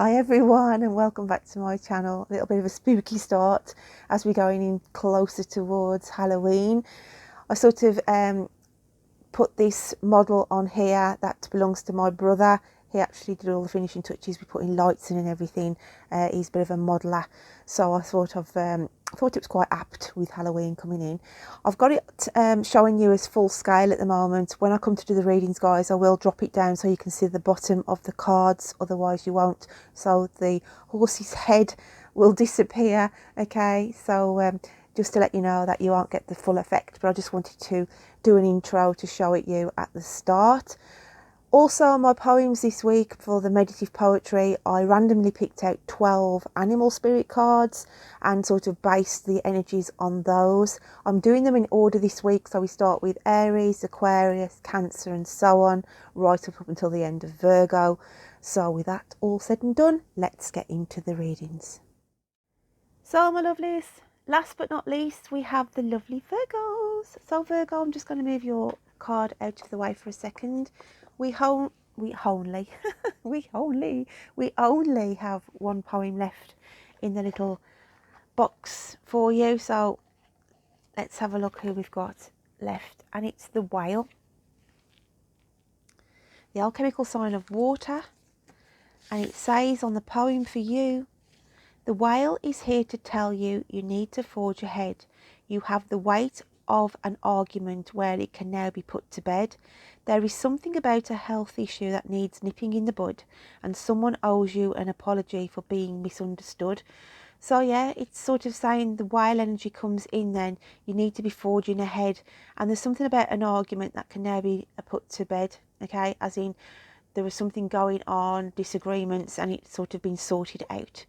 Hi everyone and welcome back to my channel. A little bit of a spooky start as we're going in closer towards Halloween. I sort of put this model on here that belongs to my brother. He actually did all the finishing touches. We put in lights in and everything. He's a bit of a modeller, so I thought it was quite apt with Halloween coming in. I've got it showing you as full scale at the moment. When I come to do the readings, guys, I will drop it down so you can see the bottom of the cards, otherwise you won't. So the horse's head will disappear, okay? So just to let you know that you won't get the full effect, but I just wanted to do an intro to show it you at the start. Also, my poems this week for the meditative poetry, I randomly picked out 12 animal spirit cards and sort of based the energies on those. I'm doing them in order this week, so we start with Aries, Aquarius, Cancer and so on, right up until the end of Virgo. So with that all said and done, let's get into the readings. So my lovelies, last but not least, we have the lovely Virgos. So Virgo, I'm just going to move your card out of the way for a second. We only have one poem left in the little box for you. So let's have a look who we've got left, and it's the whale, the alchemical sign of water, and it says on the poem for you, the whale is here to tell you you need to forge ahead. You have the weight of an argument where it can now be put to bed. There is something about a health issue that needs nipping in the bud, and someone owes you an apology for being misunderstood. So yeah, it's sort of saying the whale energy comes in then. You need to be forging ahead, and there's something about an argument that can now be put to bed, okay? As in, there was something going on, disagreements, and it's sort of been sorted out.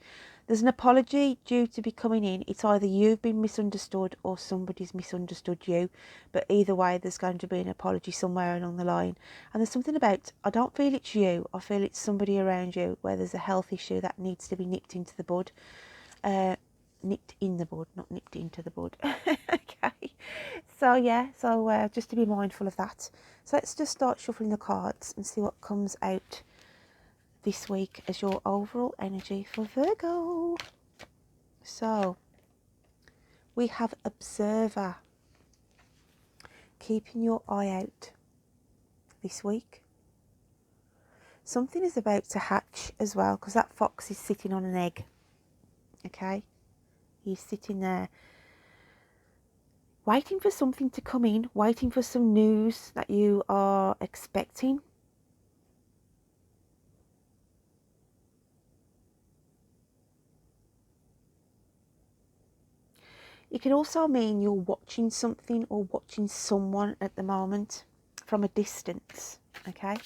There's an apology due to be coming in. It's either you've been misunderstood or somebody's misunderstood you. But either way, there's going to be an apology somewhere along the line. And there's something about, I don't feel it's you. I feel it's somebody around you where there's a health issue that needs to be nipped into the bud. Nipped in the bud, not nipped into the bud. Okay. So yeah, just to be mindful of that. So let's just start shuffling the cards and see what comes out this week as your overall energy for Virgo. So we have Observer, keeping your eye out this week. Something is about to hatch as well, because that fox is sitting on an egg, okay? He's sitting there waiting for something to come in, waiting for some news that you are expecting. It can also mean you're watching something or watching someone at the moment from a distance, okay?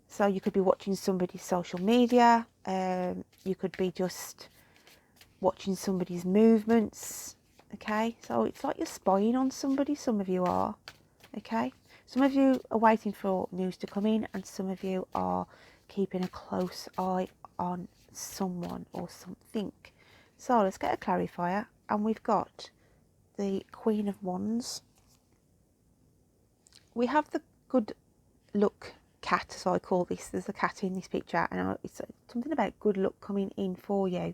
So you could be watching somebody's social media, you could be just watching somebody's movements, okay? So it's like you're spying on somebody, some of you are, okay? Some of you are waiting for news to come in, and some of you are keeping a close eye on someone or something. So let's get a clarifier, and we've got the Queen of Wands. We have the good luck cat, so I call this. There's a cat in this picture, and it's something about good luck coming in for you.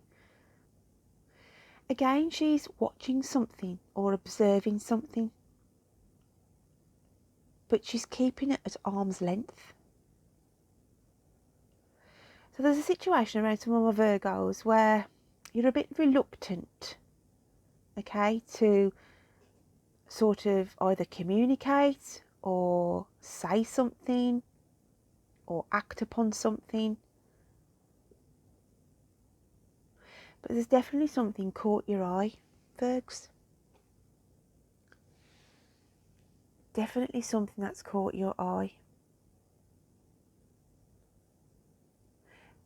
Again, she's watching something or observing something, but she's keeping it at arm's length. So there's a situation around some of my Virgos where you're a bit reluctant, okay, to sort of either communicate or say something or act upon something. But there's definitely something caught your eye, Virgs. Definitely something that's caught your eye.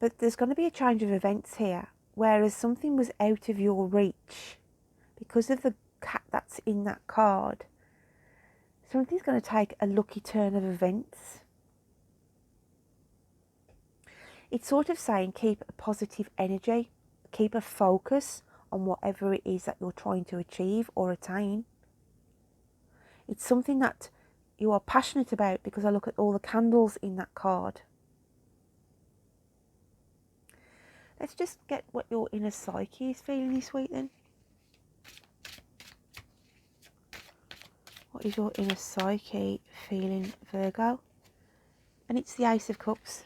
But there's going to be a change of events here, whereas something was out of your reach because of the cat that's in that card. Something's going to take a lucky turn of events. It's sort of saying keep a positive energy, keep a focus on whatever it is that you're trying to achieve or attain. It's something that you are passionate about, because I look at all the candles in that card. Let's just get what your inner psyche is feeling this week then. What is your inner psyche feeling, Virgo? And it's the Ace of Cups.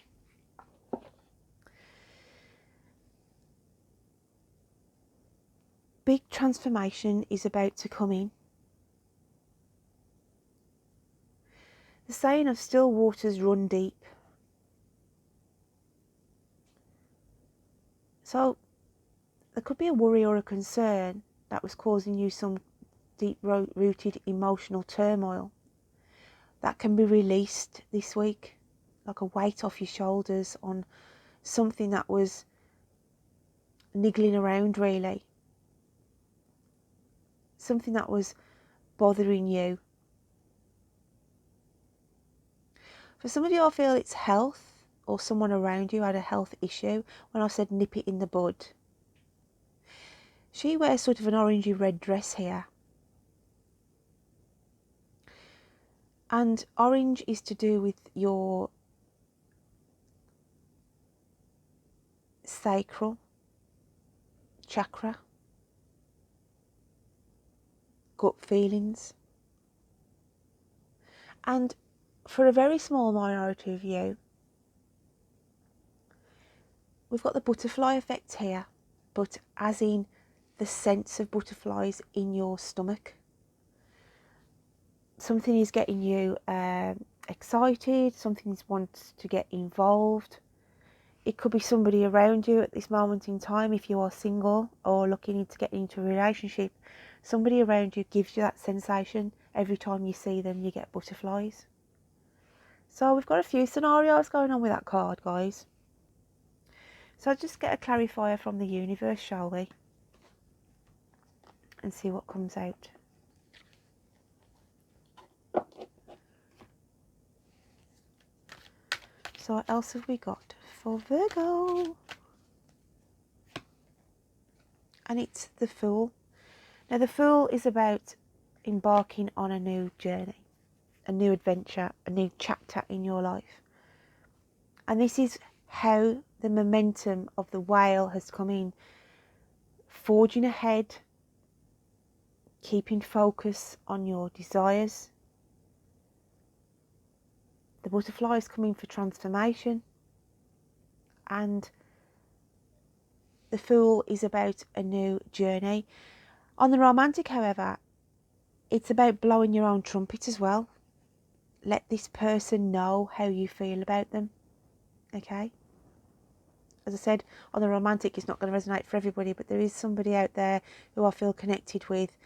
Big transformation is about to come in. The saying of still waters run deep. So there could be a worry or a concern that was causing you some deep-rooted emotional turmoil that can be released this week, like a weight off your shoulders on something that was niggling around, really. Something that was bothering you. For some of you, I feel it's health, or someone around you had a health issue. When I said nip it in the bud. She wears sort of an orangey red dress here. And orange is to do with your sacral chakra, gut feelings. And for a very small minority of you, we've got the butterfly effect here, but as in the sense of butterflies in your stomach. Something is getting you excited, something wants to get involved. It could be somebody around you at this moment in time if you are single or looking to get into a relationship. Somebody around you gives you that sensation. Every time you see them, you get butterflies. So we've got a few scenarios going on with that card, guys. So I'll just get a clarifier from the universe, shall we? And see what comes out. So what else have we got for Virgo? And it's the Fool. Now the Fool is about embarking on a new journey, a new adventure, a new chapter in your life. And this is how the momentum of the whale has come in. Forging ahead, keeping focus on your desires. The butterfly is coming for transformation. And the Fool is about a new journey. On the romantic, however, it's about blowing your own trumpet as well. Let this person know how you feel about them. Okay? As I said, on the romantic, it's not going to resonate for everybody, but there is somebody out there who I feel connected with,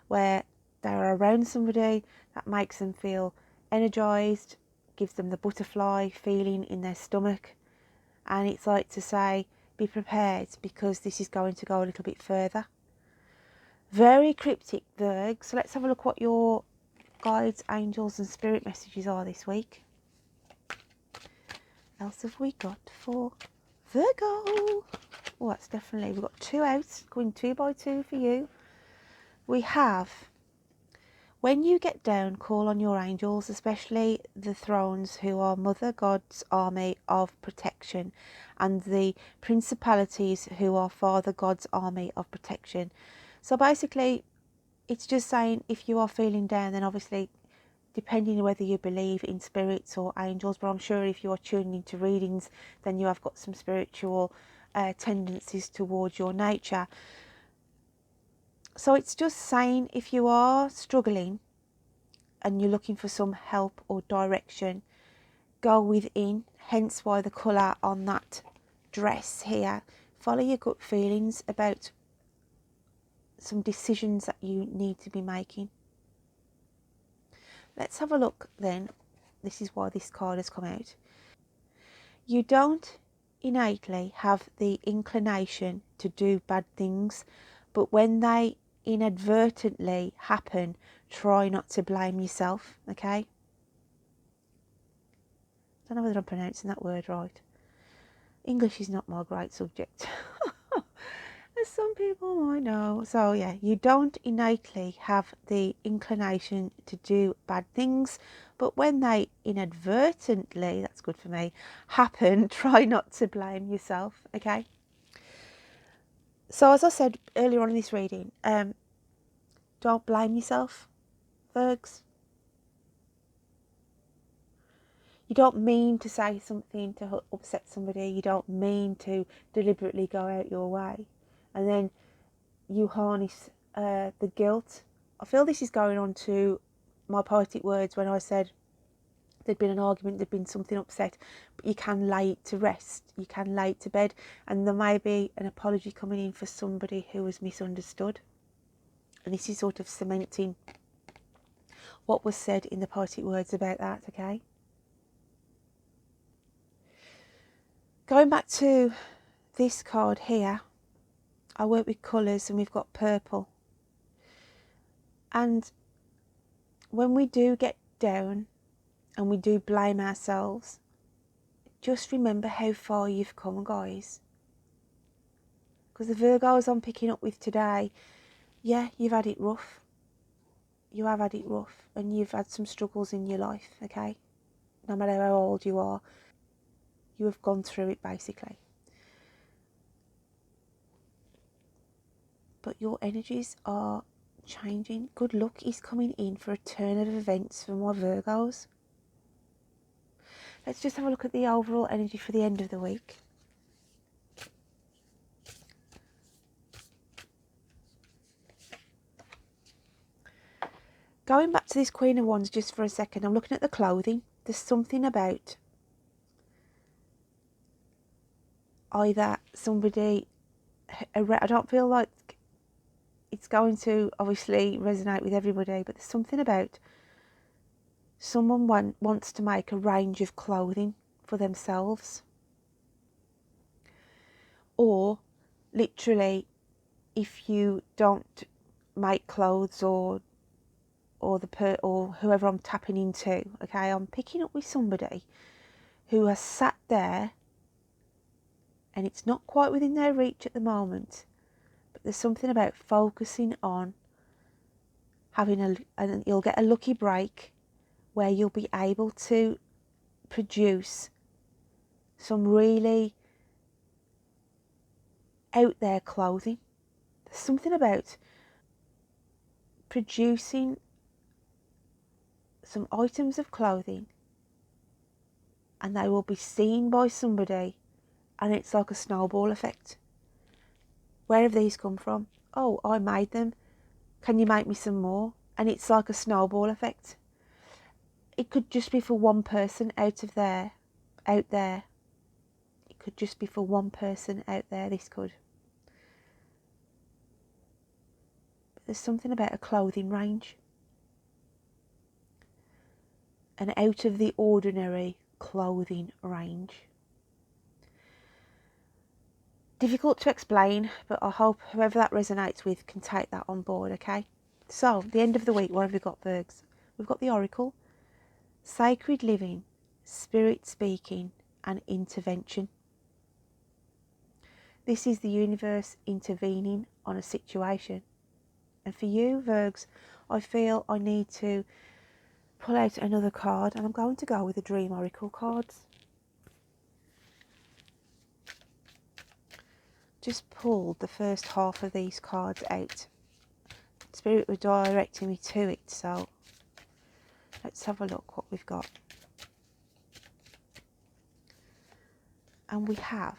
where they're around somebody that makes them feel energised, gives them the butterfly feeling in their stomach. And it's like to say, be prepared, because this is going to go a little bit further. Very cryptic, Virg. So let's have a look what your guides, angels and spirit messages are this week. What else have we got for Virgo? Oh, that's definitely, we've got 2 out, going 2 by 2 for you. We have, when you get down, call on your angels, especially the thrones who are Mother God's army of protection, and the principalities who are Father God's army of protection. So basically, it's just saying if you are feeling down, then obviously, depending on whether you believe in spirits or angels, but I'm sure if you are tuning into readings, then you have got some spiritual tendencies towards your nature. So it's just saying if you are struggling and you're looking for some help or direction, go within, hence why the colour on that dress here. Follow your gut feelings about some decisions that you need to be making. Let's have a look then. This is why this card has come out. You don't innately have the inclination to do bad things, but when they inadvertently happen, try not to blame yourself, okay? I don't know whether I'm pronouncing that word right. English is not my great subject, as some people might know. So yeah, you don't innately have the inclination to do bad things, but when they inadvertently, that's good for me, happen, try not to blame yourself, okay? So as I said earlier on in this reading, don't blame yourself, Virgs. You don't mean to say something to upset somebody. You don't mean to deliberately go out your way. And then you harness the guilt. I feel this is going on to my poetic words when I said there'd been an argument, there'd been something upset, but you can lay it to rest. You can lay it to bed. And there may be an apology coming in for somebody who was misunderstood. And this is sort of cementing what was said in the poetic words about that, okay? Going back to this card here, I work with colours and we've got purple. And when we do get down and we do blame ourselves, just remember how far you've come, guys. Because the Virgos I'm picking up with today, yeah, you've had it rough. You have had it rough and you've had some struggles in your life, okay? No matter how old you are, you have gone through it basically. But your energies are changing. Good luck is coming in for a turn of events for my Virgos. Let's just have a look at the overall energy for the end of the week. Going back to this Queen of Wands just for a second, I'm looking at the clothing. There's something about either somebody, I don't feel like it's going to obviously resonate with everybody, but there's something about someone wants to make a range of clothing for themselves. Or literally, if you don't make clothes or whoever I'm tapping into, okay, I'm picking up with somebody who has sat there and it's not quite within their reach at the moment, but there's something about focusing on having and you'll get a lucky break where you'll be able to produce some really out there clothing. There's something about producing some items of clothing and they will be seen by somebody and it's like a snowball effect. Where have these come from? Oh, I made them. Can you make me some more? And it's like a snowball effect. It could just be for one person out there. It could just be for one person out there, this could. But there's something about a clothing range. An out of the ordinary clothing range. Difficult to explain, but I hope whoever that resonates with can take that on board, okay? So, the end of the week, what have we got, Virgs? We've got the Oracle, Sacred Living, Spirit Speaking, and Intervention. This is the universe intervening on a situation. And for you, Virgs, I feel I need to pull out another card, and I'm going to go with the Dream Oracle cards. Just pulled the first half of these cards out. Spirit were directing me to it, so let's have a look what we've got. And we have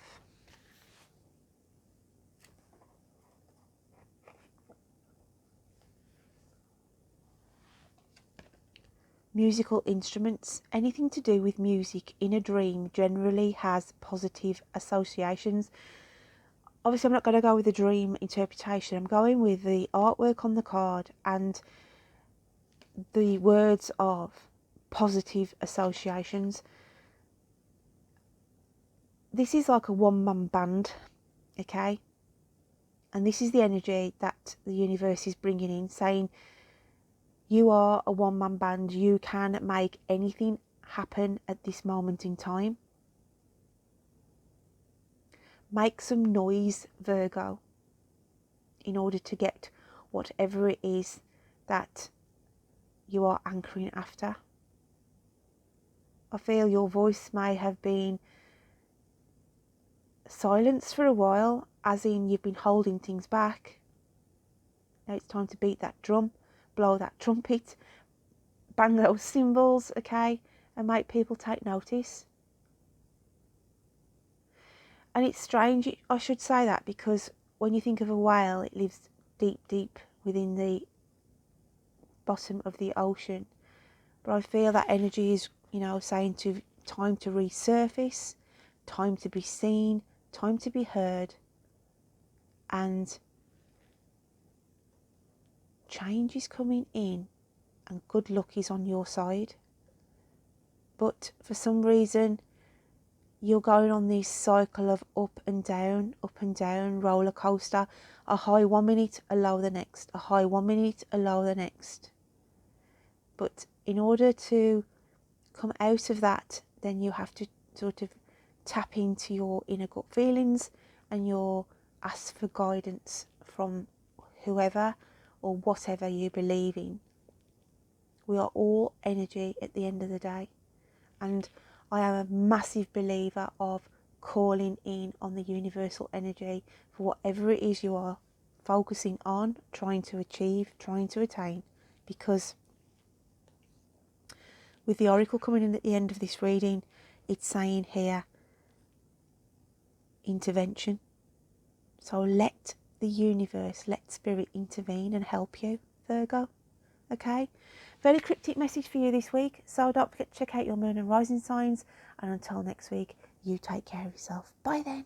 musical instruments. Anything to do with music in a dream generally has positive associations. Obviously, I'm not going to go with the dream interpretation. I'm going with the artwork on the card and the words of positive associations. This is like a one-man band, okay? And this is the energy that the universe is bringing in, saying you are a one-man band. You can make anything happen at this moment in time. Make some noise, Virgo, in order to get whatever it is that you are anchoring after. I feel your voice may have been silenced for a while, as in you've been holding things back. Now it's time to beat that drum, blow that trumpet, bang those cymbals, okay, and make people take notice. And it's strange, I should say that, because when you think of a whale, it lives deep, deep within the bottom of the ocean. But I feel that energy is, saying to time to resurface, time to be seen, time to be heard, and change is coming in and good luck is on your side. But for some reason, you're going on this cycle of up and down, roller coaster. A high 1 minute, a low the next. A high 1 minute, a low the next. But in order to come out of that, then you have to sort of tap into your inner gut feelings and your ask for guidance from whoever or whatever you believe in. We are all energy at the end of the day. And I am a massive believer of calling in on the universal energy for whatever it is you are focusing on, trying to achieve, trying to attain. Because with the oracle coming in at the end of this reading, it's saying here, intervention. So let the universe, let spirit intervene and help you, Virgo. Okay? Very cryptic message for you this week. So don't forget to check out your moon and rising signs. And until next week, you take care of yourself. Bye then.